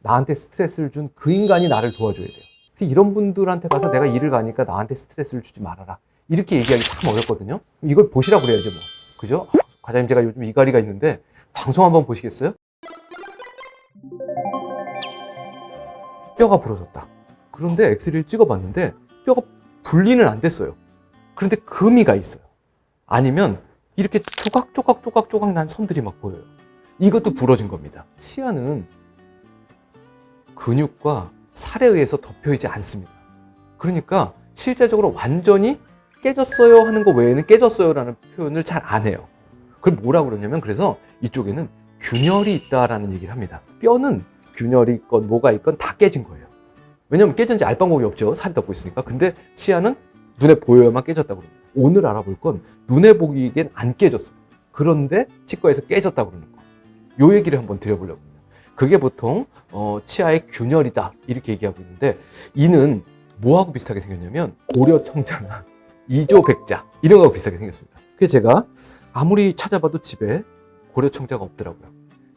나한테 스트레스를 준 그 인간이 나를 도와줘야 돼요. 특히 이런 분들한테 가서 내가 일을 가니까 나한테 스트레스를 주지 말아라, 이렇게 얘기하기 참 어렵거든요. 이걸 보시라고 그래야지 뭐. 그죠? 과장님, 제가 요즘 이갈이가 있는데 방송 한번 보시겠어요? 뼈가 부러졌다. 그런데 엑스레이를 찍어봤는데 뼈가 분리는 안 됐어요. 그런데 금이가 있어요. 아니면 이렇게 조각 난 선들이 막 보여요. 이것도 부러진 겁니다. 치아는 근육과 살에 의해서 덮여있지 않습니다. 그러니까 실제적으로 완전히 깨졌어요 하는 거 외에는 깨졌어요 라는 표현을 잘 안 해요. 그걸 뭐라고 그러냐면, 그래서 이쪽에는 균열이 있다라는 얘기를 합니다. 뼈는 균열이 있건 뭐가 있건 다 깨진 거예요. 왜냐면 깨졌는지 알 방법이 없죠. 살이 덮고 있으니까. 근데 치아는 눈에 보여야만 깨졌다고 그럽니다. 오늘 알아볼 건 눈에 보기엔 안 깨졌어요. 그런데 치과에서 깨졌다고 그러는 거. 요 얘기를 한번 드려보려고 합니다. 그게 보통 치아의 균열이다 이렇게 얘기하고 있는데, 이는 뭐하고 비슷하게 생겼냐면 고려청자나 이조백자 이런 거하고 비슷하게 생겼습니다. 그래서 제가 아무리 찾아봐도 집에 고려청자가 없더라고요.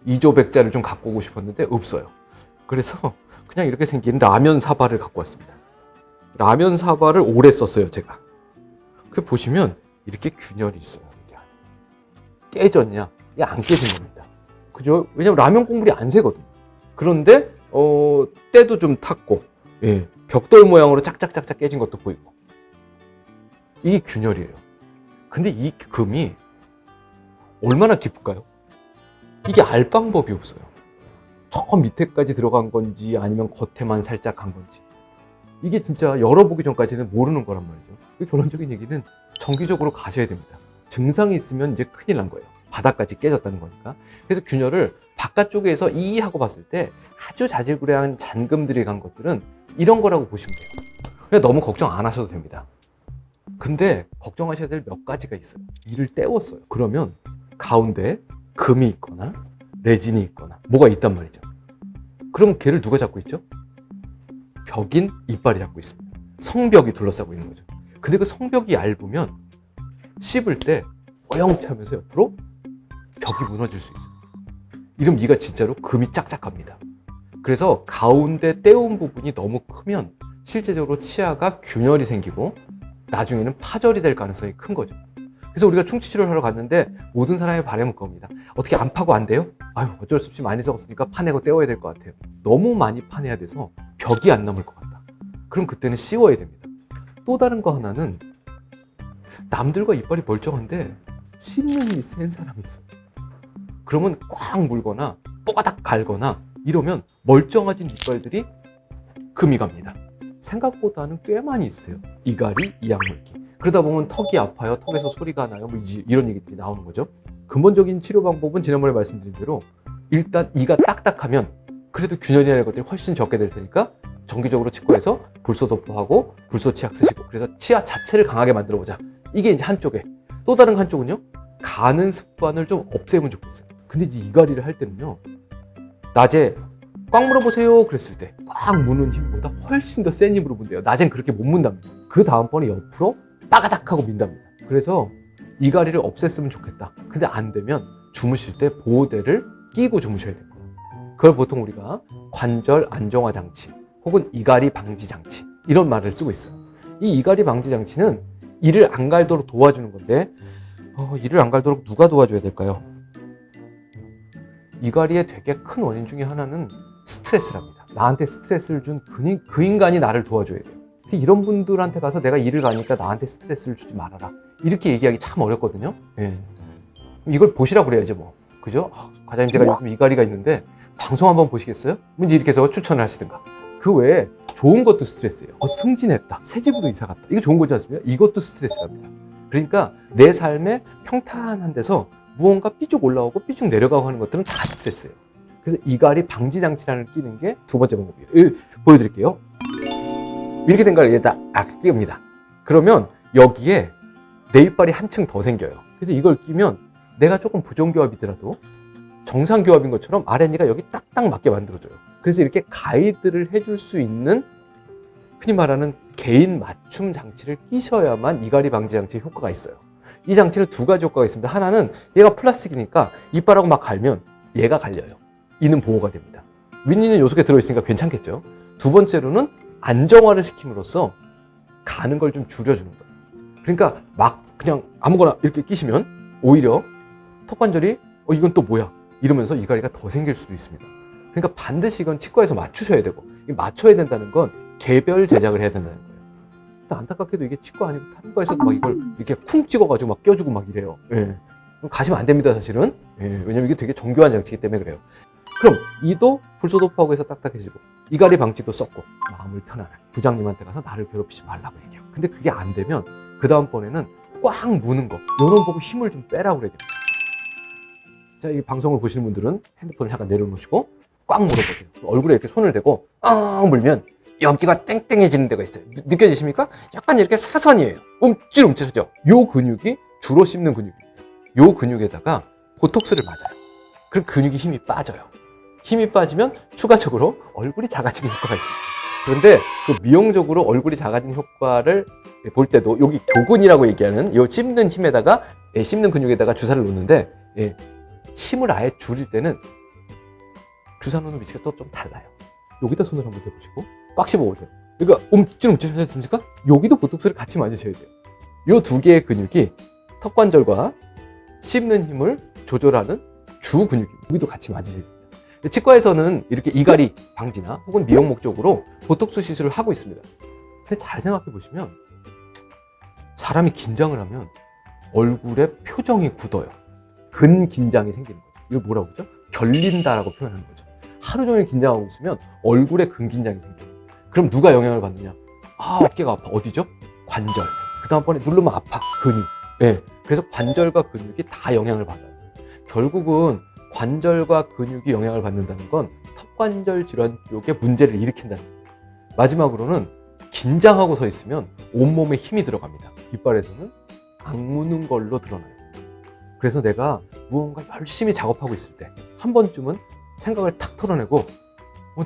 이조백자를 좀 갖고 오고 싶었는데 없어요. 그래서 그냥 이렇게 생긴 라면 사발을 갖고 왔습니다. 라면 사발을 오래 썼어요, 제가. 그 보시면 이렇게 균열이 있어요. 이게 깨졌냐? 이게 안 깨진 겁니다. 그죠? 왜냐면 라면 국물이 안 새거든요. 그런데 때도 좀 탔고, 예, 벽돌 모양으로 짝짝짝짝 깨진 것도 보이고. 이게 균열이에요. 근데 이 금이 얼마나 깊을까요? 이게 알 방법이 없어요. 저 밑에까지 들어간 건지 아니면 겉에만 살짝 간 건지. 이게 진짜 열어보기 전까지는 모르는 거란 말이죠. 결론적인 얘기는 정기적으로 가셔야 됩니다. 증상이 있으면 이제 큰일 난 거예요. 바닥까지 깨졌다는 거니까. 그래서 균열을 바깥쪽에서 이 하고 봤을 때 아주 자질구레한 잔금들이 간 것들은 이런 거라고 보시면 돼요. 그냥 너무 걱정 안 하셔도 됩니다. 근데 걱정하셔야 될 몇 가지가 있어요. 이를 떼웠어요. 그러면 가운데 금이 있거나 레진이 있거나 뭐가 있단 말이죠. 그럼 걔를 누가 잡고 있죠? 벽인 이빨이 잡고 있습니다. 성벽이 둘러싸고 있는 거죠. 근데 그 성벽이 얇으면 씹을 때 어영차면서 옆으로 벽이 무너질 수 있어요. 이러면 이가 진짜로 금이 짝짝합니다. 그래서 가운데 떼운 부분이 너무 크면 실제적으로 치아가 균열이 생기고 나중에는 파절이 될 가능성이 큰 거죠. 그래서 우리가 충치치료를 하러 갔는데 모든 사람의 바람은 그겁니다. 어떻게 안 파고 안 돼요? 아유, 어쩔 수 없이 많이 썩었으니까 파내고 떼워야 될 것 같아요. 너무 많이 파내야 돼서 벽이 안 남을 것 같다. 그럼 그때는 씌워야 됩니다. 또 다른 거 하나는, 남들과 이빨이 멀쩡한데 씹는 힘이 센 사람이 있어요. 그러면 꽉 물거나 뽀가닥 갈거나 이러면 멀쩡해진 이빨들이 금이 갑니다. 생각보다는 꽤 많이 있어요. 이갈이, 이악물기. 그러다 보면 턱이 아파요. 턱에서 소리가 나요. 뭐 이런 얘기들이 나오는 거죠. 근본적인 치료 방법은 지난번에 말씀드린 대로 일단 이가 딱딱하면 그래도 균열이나 것들이 훨씬 적게 될 테니까 정기적으로 치과에서 불소도포하고 불소치약 쓰시고, 그래서 치아 자체를 강하게 만들어보자. 이게 이제 한쪽에. 또 다른 한쪽은요, 가는 습관을 좀 없애면 좋겠어요. 근데 이제 이갈이를 할 때는요, 낮에 꽉 물어보세요 그랬을 때 꽉 무는 힘보다 훨씬 더 센 힘으로 문대요. 낮엔 그렇게 못 문답니다. 그 다음번에 옆으로 빠가닥 하고 민답니다. 그래서 이갈이를 없앴으면 좋겠다. 근데 안 되면 주무실 때 보호대를 끼고 주무셔야 됩니다. 그걸 보통 우리가 관절 안정화 장치 혹은 이갈이 방지 장치 이런 말을 쓰고 있어요. 이 이갈이 방지 장치는 이를 안 갈도록 도와주는 건데, 이를 안 갈도록 누가 도와줘야 될까요? 이갈이의 되게 큰 원인 중에 하나는 스트레스랍니다. 나한테 스트레스를 준 그 인간이 나를 도와줘야 돼요. 이런 분들한테 가서 내가 일을 가니까 나한테 스트레스를 주지 말아라, 이렇게 얘기하기 참 어렵거든요. 예. 이걸 보시라고 그래야지 뭐. 그죠? 과장님, 제가 요즘 이갈이가 있는데 방송 한번 보시겠어요? 문제 이렇게 해서 추천을 하시든가. 그 외에 좋은 것도 스트레스예요. 승진했다, 새 집으로 이사 갔다, 이거 좋은 거지 않습니까? 이것도 스트레스랍니다. 그러니까 내 삶에 평탄한 데서 무언가 삐쭉 올라오고 삐쭉 내려가고 하는 것들은 다 스트레스예요. 그래서 이갈이 방지 장치를 끼는 게 두 번째 방법이에요. 보여드릴게요. 이렇게 된 걸 여기다 끼웁니다. 그러면 여기에 내 이빨이 한층 더 생겨요. 그래서 이걸 끼면 내가 조금 부정교합이더라도 정상교합인 것처럼 아랫니가 여기 딱딱 맞게 만들어줘요. 그래서 이렇게 가이드를 해줄 수 있는, 흔히 말하는 개인 맞춤 장치를 끼셔야만 이갈이 방지 장치의 효과가 있어요. 이 장치는 두 가지 효과가 있습니다. 하나는 얘가 플라스틱이니까 이빨하고 막 갈면 얘가 갈려요. 이는 보호가 됩니다. 윈윈은 요 속에 들어있으니까 괜찮겠죠. 두 번째로는 안정화를 시킴으로써 가는 걸 좀 줄여주는 거예요. 그러니까 막 그냥 아무거나 이렇게 끼시면 오히려 턱관절이 이건 또 뭐야 이러면서 이갈이가 더 생길 수도 있습니다. 그러니까 반드시 이건 치과에서 맞추셔야 되고, 맞춰야 된다는 건 개별 제작을 해야 된다는 거예요. 안타깝게도 이게 치과 아니고 다른 과에서 막 이걸 이렇게 쿵 찍어가지고 막 껴주고 막 이래요. 예. 가시면 안 됩니다, 사실은. 예. 왜냐면 이게 되게 정교한 장치이기 때문에 그래요. 그럼 이도 불소도파하고 해서 딱딱해지고, 이갈이 방지도 썼고, 마음을 편안한 부장님한테 가서 나를 괴롭히지 말라고 얘기해요. 근데 그게 안 되면 그 다음번에는 꽉 무는 거, 요런 보고 힘을 좀 빼라고 그래야 됩니다. 자, 이 방송을 보시는 분들은 핸드폰을 잠깐 내려놓으시고 꽉 물어보세요. 얼굴에 이렇게 손을 대고 물면 여기가 땡땡해지는 데가 있어요. 느껴지십니까? 약간 이렇게 사선이에요. 움찔움찔하죠. 요 근육이 주로 씹는 근육입니다. 요 근육에다가 보톡스를 맞아요. 그럼 근육이 힘이 빠져요. 힘이 빠지면 추가적으로 얼굴이 작아지는 효과가 있습니다. 그런데 그 미용적으로 얼굴이 작아진 효과를 볼 때도 여기 교근이라고 얘기하는 요 씹는 힘에다가 씹는 근육에다가 주사를 놓는데 힘을 아예 줄일 때는 주사 놓는 위치가 또 좀 달라요. 여기다 손을 한번 대보시고 꽉 씹어보세요. 그러니까 움찔움찔 하셨습니까? 여기도 보톡스를 같이 맞으셔야 돼요. 요 두 개의 근육이 턱관절과 씹는 힘을 조절하는 주 근육입니다. 여기도 같이 맞으셔야 됩니다. 치과에서는 이렇게 이갈이 방지나 혹은 미용 목적으로 보톡스 시술을 하고 있습니다. 근데 잘 생각해 보시면 사람이 긴장을 하면 얼굴에 표정이 굳어요. 근긴장이 생기는 거죠. 이걸 뭐라고 그러죠? 결린다라고 표현하는 거죠. 하루 종일 긴장하고 있으면 얼굴에 근긴장이 생겨요. 그럼 누가 영향을 받느냐? 어깨가 아파. 어디죠? 관절. 그 다음번에 누르면 아파. 근육. 네. 그래서 관절과 근육이 다 영향을 받아요. 결국은 관절과 근육이 영향을 받는다는 건 턱관절 질환 쪽에 문제를 일으킨다는 거예요. 마지막으로는 긴장하고 서 있으면 온몸에 힘이 들어갑니다. 이빨에서는 악무는 걸로 드러나요. 그래서 내가 무언가 열심히 작업하고 있을 때 한 번쯤은 생각을 탁 털어내고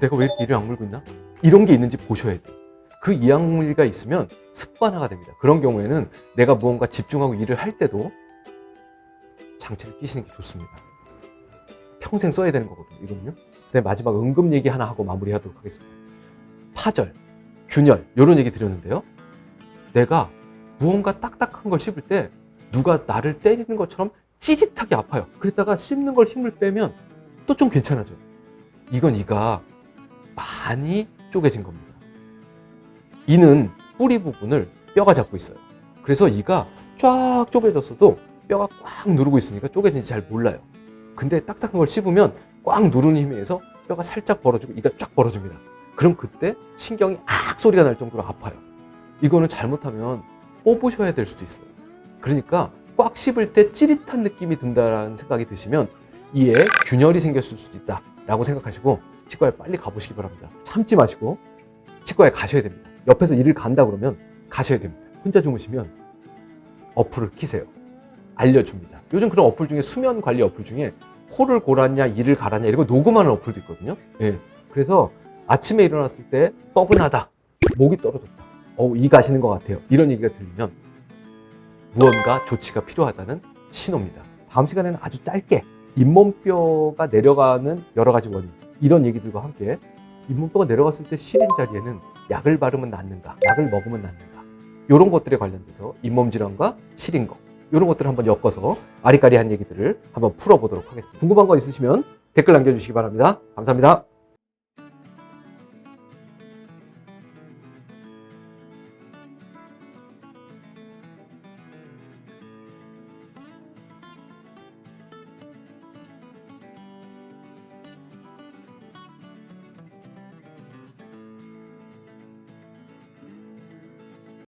내가 왜 이렇게 이를 악물고 있나? 이런 게 있는지 보셔야 돼요. 그 이악물리가 있으면 습관화가 됩니다. 그런 경우에는 내가 무언가 집중하고 일을 할 때도 장치를 끼시는 게 좋습니다. 평생 써야 되는 거거든요, 이거는요. 네, 마지막 응급 얘기 하나 하고 마무리하도록 하겠습니다. 파절, 균열, 이런 얘기 드렸는데요. 내가 무언가 딱딱한 걸 씹을 때 누가 나를 때리는 것처럼 찌릿하게 아파요. 그랬다가 씹는 걸 힘을 빼면 또 좀 괜찮아져요. 이건 이가 많이 쪼개진 겁니다. 이는 뿌리 부분을 뼈가 잡고 있어요. 그래서 이가 쫙 쪼개졌어도 뼈가 꽉 누르고 있으니까 쪼개진지 잘 몰라요. 근데 딱딱한 걸 씹으면 꽉 누르는 힘에 의해서 뼈가 살짝 벌어지고 이가 쫙 벌어집니다. 그럼 그때 신경이 악 소리가 날 정도로 아파요. 이거는 잘못하면 뽑으셔야 될 수도 있어요. 그러니까 꽉 씹을 때 찌릿한 느낌이 든다라는 생각이 드시면 이에 균열이 생겼을 수도 있다라고 생각하시고 치과에 빨리 가보시기 바랍니다. 참지 마시고 치과에 가셔야 됩니다. 옆에서 일을 간다 그러면 가셔야 됩니다. 혼자 주무시면 어플을 키세요. 알려줍니다. 요즘 그런 어플 중에 수면 관리 어플 중에 코를 골았냐 이를 갈았냐 이런 거 녹음하는 어플도 있거든요. 그래서 아침에 일어났을 때 뻐근하다, 목이 떨어졌다, 이 가시는 것 같아요, 이런 얘기가 들리면 무언가 조치가 필요하다는 신호입니다. 다음 시간에는 아주 짧게 잇몸뼈가 내려가는 여러 가지 원인, 이런 얘기들과 함께 잇몸뼈가 내려갔을 때 시린 자리에는 약을 바르면 낫는가, 약을 먹으면 낫는가, 이런 것들에 관련돼서 잇몸 질환과 시린 거, 이런 것들을 한번 엮어서 아리까리한 얘기들을 한번 풀어보도록 하겠습니다. 궁금한 거 있으시면 댓글 남겨주시기 바랍니다. 감사합니다.